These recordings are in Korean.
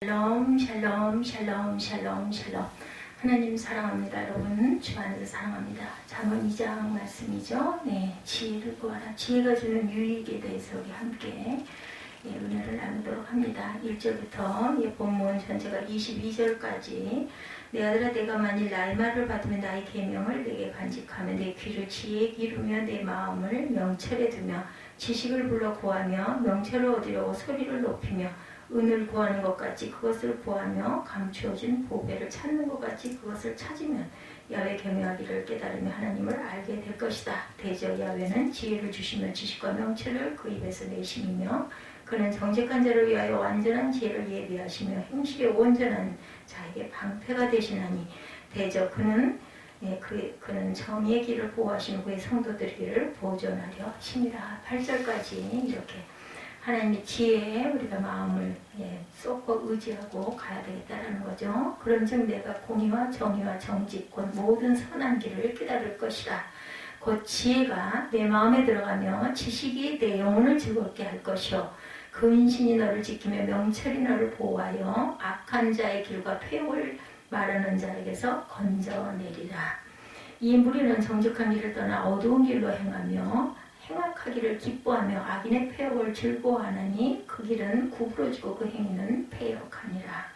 샬롬 샬롬 샬롬 샬롬 샬롬. 하나님 사랑합니다. 여러분 주 안에서 사랑합니다. 잠언 2장 말씀이죠. 네, 지혜를 구하라. 지혜가 주는 유익에 대해서 우리 함께 은혜를 나누도록 합니다. 1절부터 본문 전체가 22절까지. 내 아들아, 내가 만일 나의 말을 받으면 나의 계명을 내게 간직하며 내 귀를 지혜에 기르며 내 마음을 명철에 두며 지식을 불러 구하며 명철을 얻으려고 소리를 높이며 은을 구하는 것 같이 그것을 구하며 감추어진 보배를 찾는 것 같이 그것을 찾으면 야훼 경외하기를 깨달으며 하나님을 알게 될 것이다. 대저 야훼는 지혜를 주시며 지식과 명철을 그 입에서 내심이며 그는 정직한 자를 위하여 완전한 지혜를 예비하시며 행실에 온전한 자에게 방패가 되시나니 대저 그는 정의의 길을 보호하시는 그의 성도들의 길을 보존하려 하십니다. 8절까지 이렇게 하나님의 지혜에 우리가 마음을 쏟고 의지하고 가야 되겠다는 거죠. 그런즉 내가 공의와 정의와 정직 곧 모든 선한 길을 깨달을 것이다. 곧 지혜가 내 마음에 들어가며 지식이 내 영혼을 즐겁게 할 것이요 근신이 너를 지키며 명철이 너를 보호하여 악한 자의 길과 폐역을 말하는 자에게서 건져내리라. 이 무리는 정직한 길을 떠나 어두운 길로 행하며 행악하기를 기뻐하며 악인의 폐역을 즐거워하나니 그 길은 구부러지고 그 행위는 패역하니라.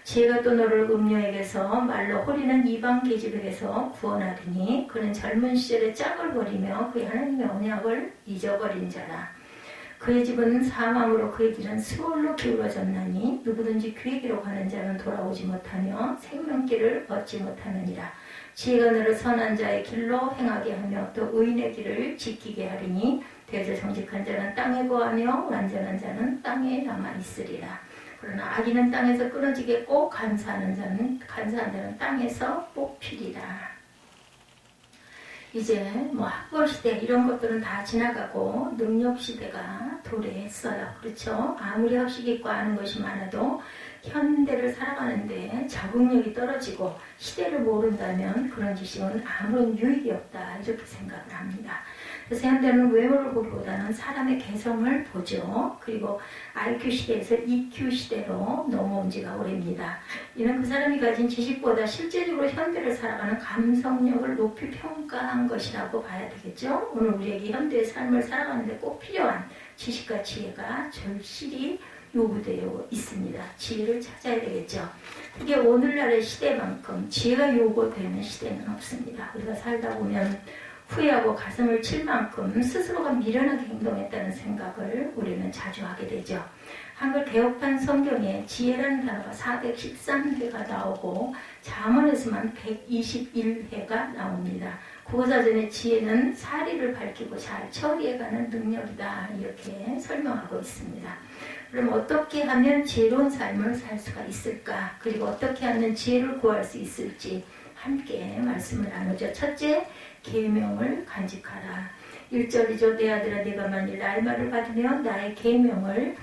지혜가 또 너를 음녀에게서 말로 호리는 이방 계집에게서 구원하리니 그는 젊은 시절에 짝을 버리며 그의 하나님의 언약을 잊어버린 자라. 그의 집은 사망으로 그의 길은 수월로 기울어졌나니 누구든지 그의 길로 가는 자는 돌아오지 못하며 생명길을 얻지 못하느니라. 지혜가 너를 선한 자의 길로 행하게 하며 또 의인의 길을 지키게 하리니 대저 정직한 자는 땅에 거하며 완전한 자는 땅에 남아있으리라. 그러나 악인은 땅에서 끊어지겠고 간사한 자는 땅에서 뽑히리라. 이제 학벌시대 이런 것들은 다 지나가고 능력시대가 도래했어요. 그렇죠? 아무리 학식이 있고 아는 것이 많아도 현대를 살아가는데 적응력이 떨어지고 시대를 모른다면 그런 지식은 아무런 유익이 없다 이렇게 생각을 합니다. 그래서 현대는 외모를 보기보다는 사람의 개성을 보죠. 그리고 IQ 시대에서 EQ 시대로 넘어온 지가 오래입니다. 이는 그 사람이 가진 지식보다 실제적으로 현대를 살아가는 감성력을 높이 평가한 것이라고 봐야 되겠죠. 오늘 우리에게 현대의 삶을 살아가는데 꼭 필요한 지식과 지혜가 절실히 요구되어 있습니다. 지혜를 찾아야 되겠죠. 이게 오늘날의 시대만큼 지혜가 요구되는 시대는 없습니다. 우리가 살다 보면 후회하고 가슴을 칠 만큼 스스로가 미련하게 행동했다는 생각을 우리는 자주 하게 되죠. 한글 개혁판 성경에 지혜라는 단어가 413회가 나오고 잠언에서만 121회가 나옵니다. 국어사전의 지혜는 사리를 밝히고 잘 처리해가는 능력이다 이렇게 설명하고 있습니다. 그럼 어떻게 하면 지혜로운 삶을 살 수가 있을까? 그리고 어떻게 하면 지혜를 구할 수 있을지 함께 말씀을 나누죠. 첫째, 계명을 간직하라. 1절이죠. 내 아들아, 내가 만일 나의 말을 받으면 나의 계명을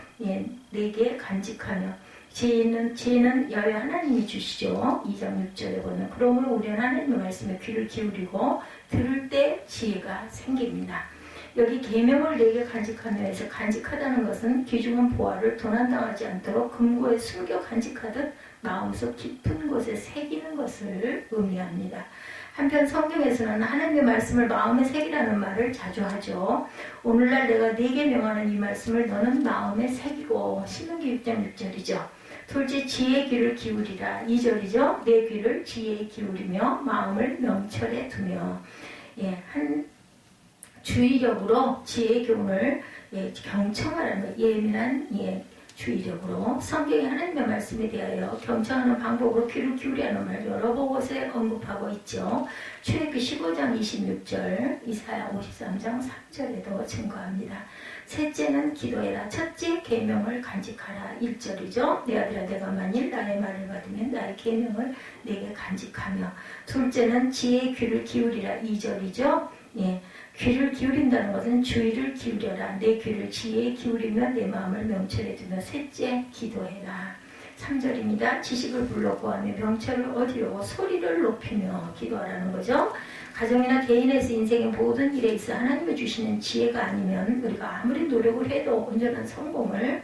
내게 간직하며 지혜는 여호와 하나님이 주시죠. 2장 6절에 보면 그러므로 우리는 하나님의 말씀에 귀를 기울이고 들을 때 지혜가 생깁니다. 여기 계명을 내게 간직하며 해서 간직하다는 것은 귀중한 보화를 도난당하지 않도록 금고에 숨겨 간직하듯 마음속 깊은 곳에 새기는 것을 의미합니다. 한편 성경에서는 하나님의 말씀을 마음에 새기라는 말을 자주 하죠. 오늘날 내가 네게 명하는 이 말씀을 너는 마음에 새기고 신명기 6장 6절이죠. 둘째, 지혜의 귀를 기울이라. 2절이죠. 내 귀를 지혜에 기울이며 마음을 명철에 두며 한 주의력으로 지혜의 교훈을 경청하라는 예민한 주의력으로 성경의 하나님의 말씀에 대하여 경청하는 방법으로 귀를 기울이라는 말 여러 곳에 언급하고 있죠. 출애굽기 15장 26절, 이사야 53장 3절에도 증거합니다. 셋째는 기도해라. 첫째, 계명을 간직하라. 1절이죠. 내 아들아, 내가 만일 나의 말을 받으면 나의 계명을 내게 간직하며. 둘째는 지혜의 귀를 기울이라. 2절이죠. 귀를 기울인다는 것은 주의를 기울여라. 내 귀를 지혜에 기울이며 내 마음을 명철에 두며. 셋째, 기도해라. 3절입니다. 지식을 불러 구하며 명철을 얻으려고 소리를 높이며 기도하라는 거죠. 가정이나 개인에서 인생의 모든 일에 있어 하나님이 주시는 지혜가 아니면 우리가 아무리 노력을 해도 온전한 성공을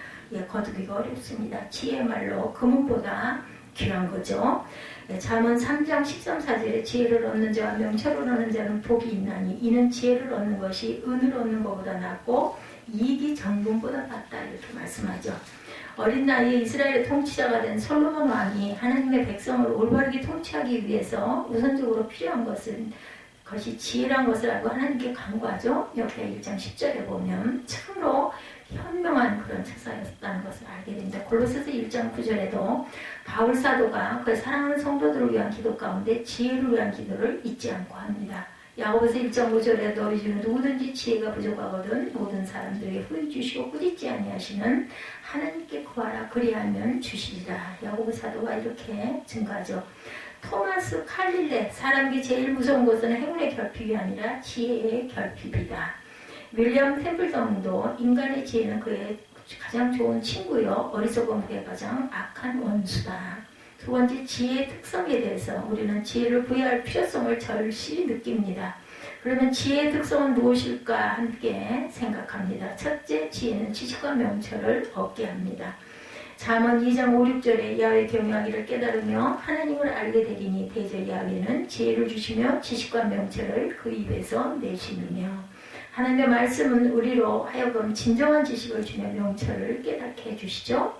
거두기가 어렵습니다. 지혜말로 금은보다 귀한 거죠. 잠언 3장 13~14절에 지혜를 얻는 자와 명철을 얻는 자는 복이 있나니 이는 지혜를 얻는 것이 은을 얻는 것보다 낫고 이익이 정금보다 낫다 이렇게 말씀하죠. 어린 나이에 이스라엘의 통치자가 된 솔로몬 왕이 하나님의 백성을 올바르게 통치하기 위해서 우선적으로 필요한 것은 그것이 지혜란 것을 알고 하나님께 간구하죠. 여기 1장 10절에 보면 참으로 현명한 그런 처사였다는 것을 알게 됩니다. 골로새서 1장 9절에도 바울 사도가 그의 사랑하는 성도들을 위한 기도 가운데 지혜를 위한 기도를 잊지 않고 합니다. 야고보서 1장 5절에 너희 중에 누구든지 지혜가 부족하거든 모든 사람들에게 후히 주시고 꾸짖지 아니하시는 하나님께 구하라 그리하면 주시리라. 야고보 사도가 이렇게 증가하죠. 토마스 칼릴레 사람에게 제일 무서운 것은 행운의 결핍이 아니라 지혜의 결핍이다. 윌리엄 템플턴도 인간의 지혜는 그의 가장 좋은 친구요 어리석은 그의 가장 악한 원수다. 두 번째, 지혜의 특성에 대해서 우리는 지혜를 부여할 필요성을 절실히 느낍니다. 그러면 지혜의 특성은 무엇일까 함께 생각합니다. 첫째, 지혜는 지식과 명철을 얻게 합니다. 잠언 2장 5, 6절에 야훼 경외하기를 깨달으며 하나님을 알게 되리니 대저 야훼는 지혜를 주시며 지식과 명철을 그 입에서 내시느며. 하나님의 말씀은 우리로 하여금 진정한 지식을 주며 명철을 깨닫게 해주시죠.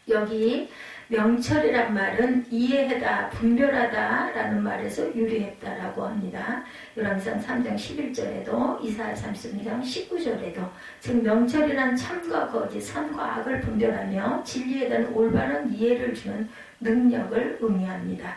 여기 명철이란 말은 이해하다, 분별하다 라는 말에서 유래했다라고 합니다. 열왕기상 3장 11절에도 이사야 33장 19절에도 즉 명철이란 참과 거짓, 선과 악을 분별하며 진리에 대한 올바른 이해를 주는 능력을 의미합니다.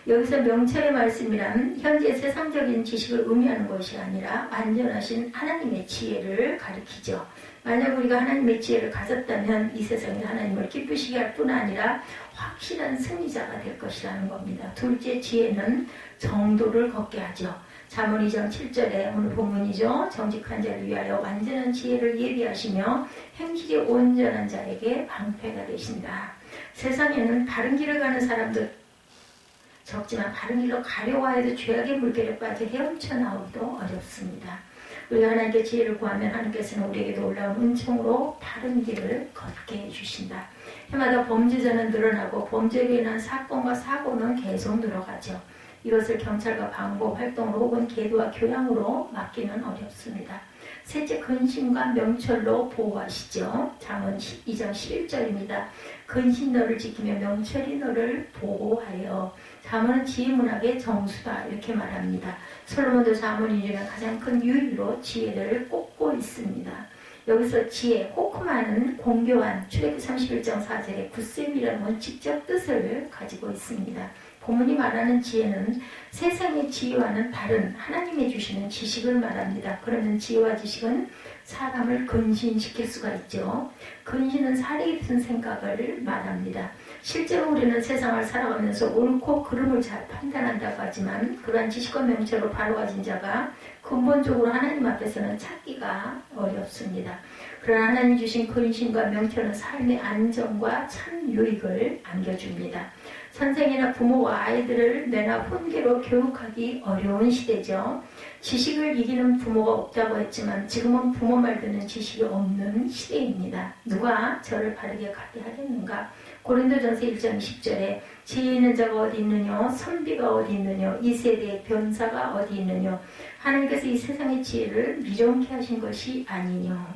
여기서 명철의 말씀이란 현재 세상적인 지식을 의미하는 것이 아니라 완전하신 하나님의 지혜를 가리키죠. 만약 우리가 하나님의 지혜를 가졌다면 이 세상에 하나님을 기쁘시게 할 뿐 아니라 확실한 승리자가 될 것이라는 겁니다. 둘째, 지혜는 정도를 걷게 하죠. 잠언 2장 7절에 오늘 본문이죠. 정직한 자를 위하여 완전한 지혜를 예비하시며 행실이 온전한 자에게 방패가 되신다. 세상에는 바른 길을 가는 사람들 적지만 바른 길로 가려고 해도 죄악의 물결에 빠져 헤엄쳐 나오기도 어렵습니다. 우리가 하나님께 지혜를 구하면 하나님께서는 우리에게 놀라운 은총으로 바른 길을 걷게 해주신다. 해마다 범죄자는 늘어나고 범죄로 인한 사건과 사고는 계속 늘어가죠. 이것을 경찰과 방법 활동으로 혹은 계도와 교양으로 막기는 어렵습니다. 셋째, 근심과 명철로 보호하시죠. 잠언 2장 11절입니다. 근심 너를 지키며 명철이 너를 보호하여. 잠언은 지혜 문학의 정수다 이렇게 말합니다. 솔로몬도 잠언 중에 가장 큰 유의로 지혜를 꼽고 있습니다. 여기서 지혜, 호크마는 공교한 출애굽기 31장 4절에 굳셈이라는 원칙적 뜻을 가지고 있습니다. 본문이 말하는 지혜는 세상의 지혜와는 다른 하나님이 주시는 지식을 말합니다. 그러면 지혜와 지식은 사람을 근신시킬 수가 있죠. 근신은 사리 깊은 생각을 말합니다. 실제로 우리는 세상을 살아가면서 옳고 그름을 잘 판단한다고 하지만 그러한 지식과 명철로 바로가진 자가 근본적으로 하나님 앞에서는 찾기가 어렵습니다. 그러나 하나님 주신 근신과 명철은 삶의 안정과 참 유익을 안겨줍니다. 선생이나 부모가 아이들을 내나 혼계로 교육하기 어려운 시대죠. 지식을 이기는 부모가 없다고 했지만 지금은 부모 말 듣는 지식이 없는 시대입니다. 누가 저를 바르게 가게 하겠는가? 고린도전서 1장 20절에 지혜 있는 자가 어디 있느냐? 선비가 어디 있느냐? 이 세대의 변사가 어디 있느냐? 하나님께서 이 세상의 지혜를 미련케 하신 것이 아니냐?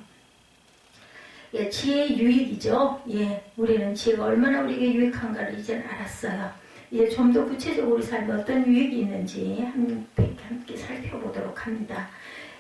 예, 지혜의 유익이죠. 예, 우리는 지혜가 얼마나 우리에게 유익한가를 이제는 알았어요. 예, 좀 더 구체적으로 우리 삶에 어떤 유익이 있는지 함께 살펴보도록 합니다.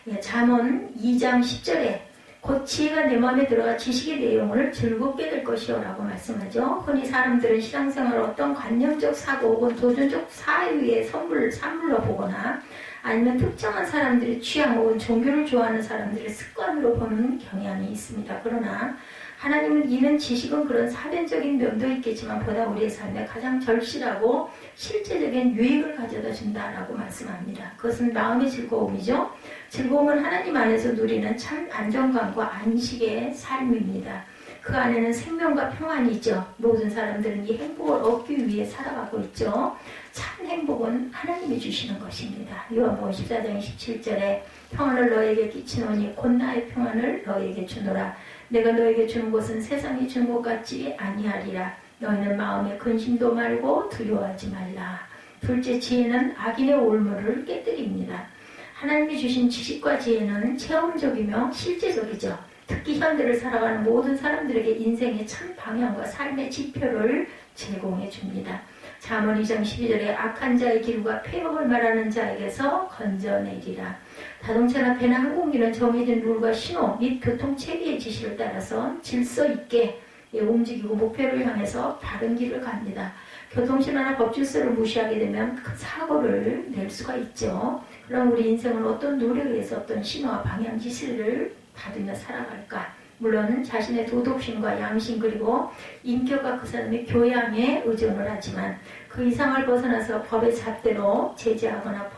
예, 잠언 2장 10절에 곧 지혜가 내 마음에 들어가 지식의 내용을 즐겁게 될 것이요 라고 말씀하죠. 흔히 사람들은 신앙생활을 어떤 관념적 사고 혹은 도전적 사유의 산물로 보거나 아니면 특정한 사람들의 취향 혹은 종교를 좋아하는 사람들의 습관으로 보는 경향이 있습니다. 그러나 하나님은 이는 지식은 그런 사변적인 면도 있겠지만 보다 우리의 삶에 가장 절실하고 실제적인 유익을 가져다 준다라고 말씀합니다. 그것은 마음의 즐거움이죠. 즐거움은 하나님 안에서 누리는 참 안정감과 안식의 삶입니다. 그 안에는 생명과 평안이 있죠. 모든 사람들은 이 행복을 얻기 위해 살아가고 있죠. 참 행복은 하나님이 주시는 것입니다. 요한복음 14장 27절에 평안을 너에게 끼치노니 곧 나의 평안을 너에게 주노라. 내가 너에게 주는 것은 세상이 주는 것 같지 아니하리라. 너희는 마음에 근심도 말고 두려워하지 말라. 둘째, 지혜는 악인의 올무를 깨뜨립니다. 하나님이 주신 지식과 지혜는 체험적이며 실제적이죠. 특히 현대를 살아가는 모든 사람들에게 인생의 참 방향과 삶의 지표를 제공해 줍니다. 잠언 2장 12절에 악한 자의 기류가 폐역을 말하는 자에게서 건져내리라. 자동차나 배나 항공기는 정해진 룰과 신호 및 교통체계의 지시를 따라서 질서 있게 움직이고 목표를 향해서 다른 길을 갑니다. 교통신호나 법질서를 무시하게 되면 큰 사고를 낼 수가 있죠. 그럼 우리 인생은 어떤 노력에 의해서 어떤 신호와 방향 지시를 받으며 살아갈까? 물론 자신의 도덕심과 양심 그리고 인격과 그 사람의 교양에 의존을 하지만 그 이상을 벗어나서 법의 잣대로 제재하거나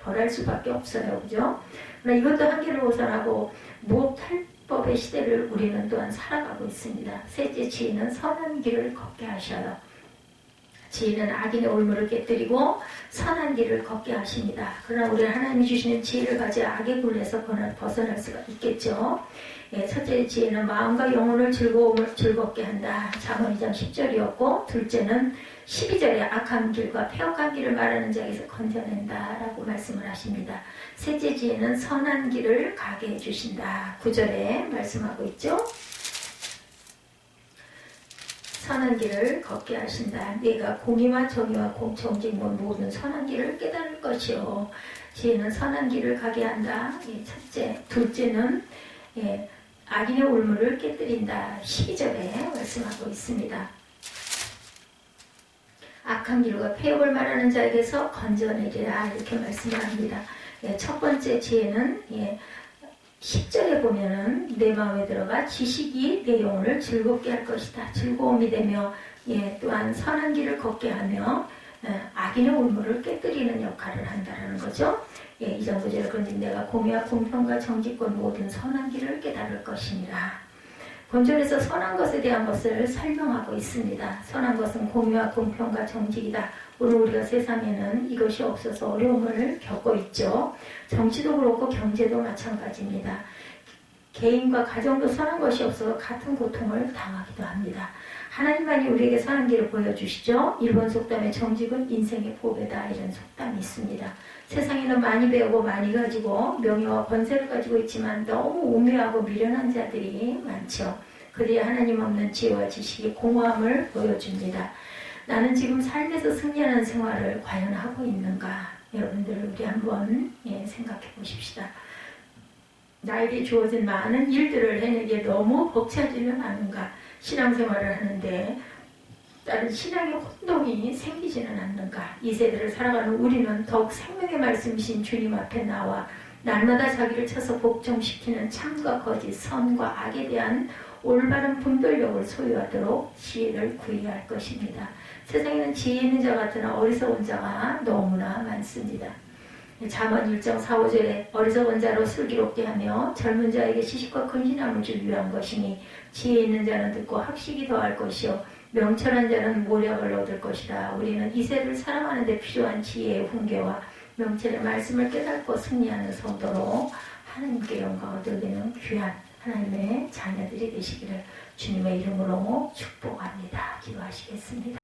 벌할 수밖에 없어요. 그죠? 그러나 이것도 한계를 벗어나고 무탈법의 시대를 우리는 또한 살아가고 있습니다. 셋째, 지혜는 선한 길을 걷게 하셔요. 지혜는 악인의 올무를 깨뜨리고 선한 길을 걷게 하십니다. 그러나 우리는 하나님이 주시는 지혜를 가져 악의 굴레에서 벗어날 수가 있겠죠. 첫째, 지혜는 마음과 영혼을 즐겁게 한다. 잠언 2장 10절이었고 둘째는 12절에 악한 길과 폐역한 길을 말하는 자에게서 건져낸다 라고 말씀을 하십니다. 셋째, 지혜는 선한 길을 가게 해주신다. 9절에 말씀하고 있죠. 선한 길을 걷게 하신다. 네가 공의와 정의와 정직과 모든 선한 길을 깨달을 것이요. 지혜는 선한 길을 가게 한다. 첫째. 둘째는 악인의 올무를 깨뜨린다. 12절에 말씀하고 있습니다. 악한 길과 폐역을 말하는 자에게서 건져내리라 이렇게 말씀을 합니다. 첫 번째 지혜는 10절에 보면은 내 마음에 들어가 지식이 내 영혼을 즐겁게 할 것이다. 즐거움이 되며 또한 선한 길을 걷게 하며 악인의 올무를 깨뜨리는 역할을 한다는 거죠. 2장 9절에 그런데 내가 공의와 공평과 정직과 모든 선한 길을 깨달을 것이니라. 본절에서 선한 것에 대한 것을 설명하고 있습니다. 선한 것은 공의와 공평과 정직이다. 오늘 우리가 세상에는 이것이 없어서 어려움을 겪고 있죠. 정치도 그렇고 경제도 마찬가지입니다. 개인과 가정도 선한 것이 없어서 같은 고통을 당하기도 합니다. 하나님만이 우리에게 선한 길을 보여주시죠. 일본 속담에 정직은 인생의 보배다 이런 속담이 있습니다. 세상에는 많이 배우고 많이 가지고 명예와 권세를 가지고 있지만 너무 우매하고 미련한 자들이 많죠. 그들이 하나님 없는 지혜와 지식이 공허함을 보여줍니다. 나는 지금 삶에서 승리하는 생활을 과연 하고 있는가? 여러분들 우리 한번 생각해 보십시다. 나에게 주어진 많은 일들을 해내기에 너무 벅차지는 않은가? 신앙생활을 하는데 다른 신앙의 혼동이 생기지는 않는가? 이 세대를 살아가는 우리는 더욱 생명의 말씀이신 주님 앞에 나와 날마다 자기를 쳐서 복종시키는 참과 거짓, 선과 악에 대한 올바른 분별력을 소유하도록 지혜를 구해야 할 것입니다. 세상에는 지혜 있는 자 같으나 어리석은 자가 너무나 많습니다. 잠언 1장 4, 5절에 어리석은 자로 슬기롭게 하며 젊은 자에게 지식과 근신함을 주기 위한 것이니 지혜 있는 자는 듣고 학식이 더할 것이요 명철한 자는 모략을 얻을 것이다. 우리는 이 세를 살아가는 데 필요한 지혜의 훈계와 명철의 말씀을 깨닫고 승리하는 성도로 하나님께 영광을 돌리는 귀한 하나님의 자녀들이 되시기를 주님의 이름으로 축복합니다. 기도하시겠습니다.